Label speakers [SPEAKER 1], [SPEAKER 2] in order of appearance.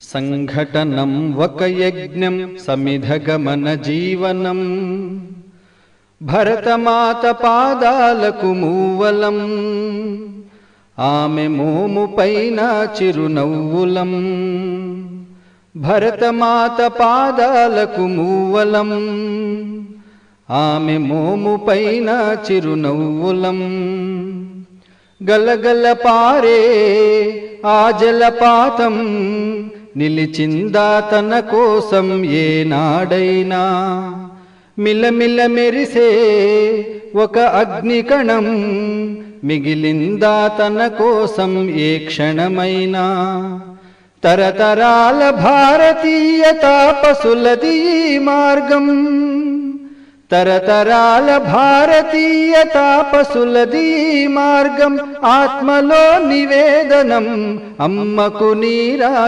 [SPEAKER 1] సంఘటనం ఒక యజ్ఞం సమిధగమన జీవనం భరతమాత పాదాలకు మూవలం ఆమె మోము పైన చిరునవ్వులం భరతమాత పాదాలకు మూవలం ఆమె మోము పైన చిరునవ్వులం గలగల పారే ఆ జలపాతం నిలిచిందా తన కోసం ఏనాడైనా మిలమిల మెరిసే ఒక అగ్నికణం మిగిలిందా తన కోసం ఏ క్షణమైనా తరతరాల భారతీయ తాపసులది మార్గం తరతరాల భారతీయ తాపసులది మార్గం ఆత్మలో నివేదనం అమ్మకు నీరాజనం।